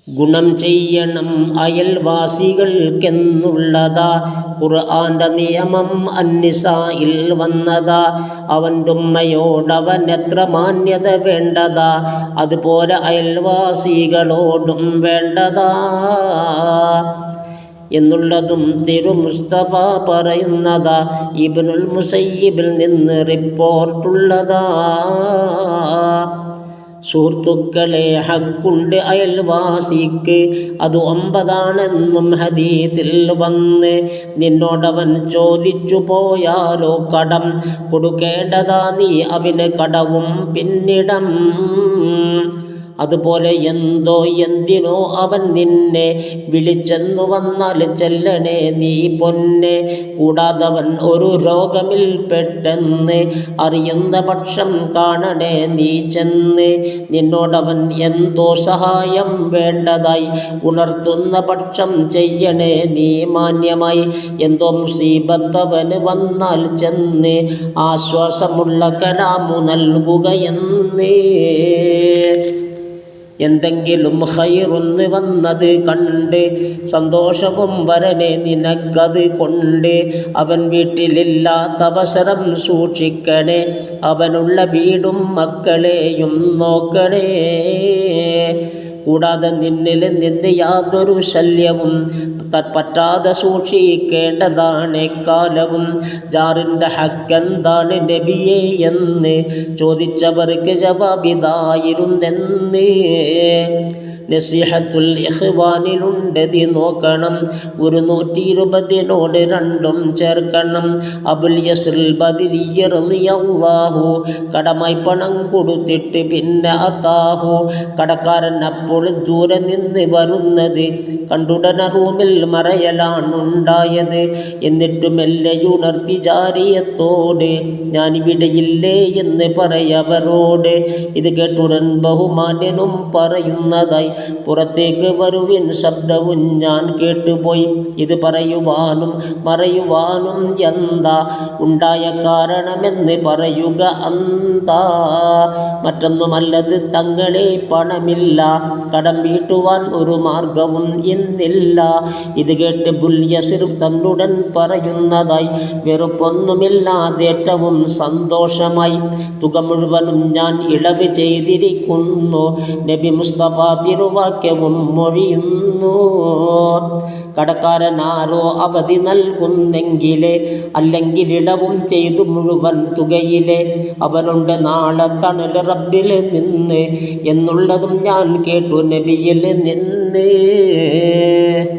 ഗുണം ചെയ്യണം അയൽവാസികൾക്കെന്നുള്ളതാ ഖുർആന്റെ നിയമം അന്നിസായിൽ വന്നതാ. അവൻ്റെ ഉമ്മയോടവൻ എത്ര മാന്യത വേണ്ടതാ, അതുപോലെ അയൽവാസികളോടും വേണ്ടതാ എന്നുള്ളതും തിരു മുസ്തഫ പറയുന്നതാ. ഇബ്നുൽ മുസയ്യിബിൽ നിന്ന് റിപ്പോർട്ടുള്ളതാ. സുഹൃത്തുക്കളെ, ഹക്കുണ്ട് അയൽവാസിക്ക്, അത് 9 ഹദീസിൽ വന്ന്. നിന്നോടവൻ ചോദിച്ചു പോയാലോ കടം കൊടുക്കേണ്ടതാ നീ അവന് കടവും പിന്നിടം. അതുപോലെ എന്തോ എന്തിനോ അവൻ നിന്നെ വിളിച്ചെന്നു വന്നാൽ ചെല്ലണേ നീ പൊന്നെ. കൂടാതവൻ ഒരു രോഗമിൽ പെട്ടെന്ന് അറിയുന്ന പക്ഷം കാണണേ നീ ചെന്ന്. നിന്നോടവൻ എന്തോ സഹായം വേണ്ടതായി ഉണർത്തുന്ന പക്ഷം ചെയ്യണേ നീ മാന്യമായി. എന്തോ മുസീബത്തവന് വന്നാൽ ചെന്ന് ആശ്വാസമുള്ള കലാമു നൽകുകയെന്ന്. എന്തെങ്കിലും ഖൈറൊന്ന് വന്നത് കണ്ട് സന്തോഷവും വരനെ നിനക്കത് കൊണ്ട്. അവൻ വീട്ടിലില്ലാത്തവസരം സൂക്ഷിക്കണേ, അവനുള്ള വീടും മക്കളെയും നോക്കണേ. കൂടാതെ നിന്നിൽ നിന്ന് യാതൊരു ശല്യവും പറ്റാതെ സൂക്ഷിക്കേണ്ടതാണ് എക്കാലവും. ജാറിൻ്റെ ഹക്കെന്താണ് നബിയെ എന്ന് ചോദിച്ചവർക്ക് ജവാബിതായിരുന്നെന്ന്. നസീഹത്തുൽ ഇഖ്വാനിലുണ്ടതി നോക്കണം, 120 2 ചേർക്കണം. അബുൽ യസ്ൽ ബദരി റളിയല്ലാഹു കടമായി പണം കൊടുത്തിട്ട് പിന്നെ അതാഹു, കടക്കാരൻ അപ്പോൾ ദൂരെ നിന്ന് വരുന്നത് കണ്ടുടന റൂമിൽ മറയലാണുണ്ടായത്. എന്നിട്ട് മെല്ലെയുണർത്തി ജാരിയത്തോട് ഞാനിവിടെയില്ലേ എന്ന് പറയവരോട്. ഇത് കേട്ടുടൻ ബഹുമാന്യനും പറയുന്നതായി, പുറത്തേക്ക് വരുവിൻ ശബ്ദവും ഞാൻ കേട്ടുപോയി. ഇത് പറയുവാനും മറയുവാനും എന്താ ഉണ്ടായ കാരണമെന്ന് പറയുക എന്താ? മറ്റൊന്നുമല്ലത് തങ്ങളെ പണമില്ല, കടം വീട്ടുവാൻ ഒരു മാർഗവും ഇന്നില്ല. ഇത് കേട്ട് അബുൽ യസ്ർ തന്നുടൻ പറയുന്നതായി, വെറുപ്പൊന്നുമില്ലാതെ ഏറ്റവും സന്തോഷമായി തുക മുഴുവനും ഞാൻ ഇളവ് ചെയ്തിരിക്കുന്നു. നബി മുസ്തഫ തിരുവാക്യവും മൊഴിയുന്നു. കടക്കാരൻ ആരോ അവധി നൽകുന്നെങ്കിലേ, അല്ലെങ്കിൽ ഇളവും ചെയ്തു മുഴുവൻ തുകയിലെ അവനുണ്ട് നാളെ തണൽ റബ്ബിൽ നിന്ന് എന്നുള്ളതും ഞാൻ കേട്ടു നബിയിൽ നിന്ന്.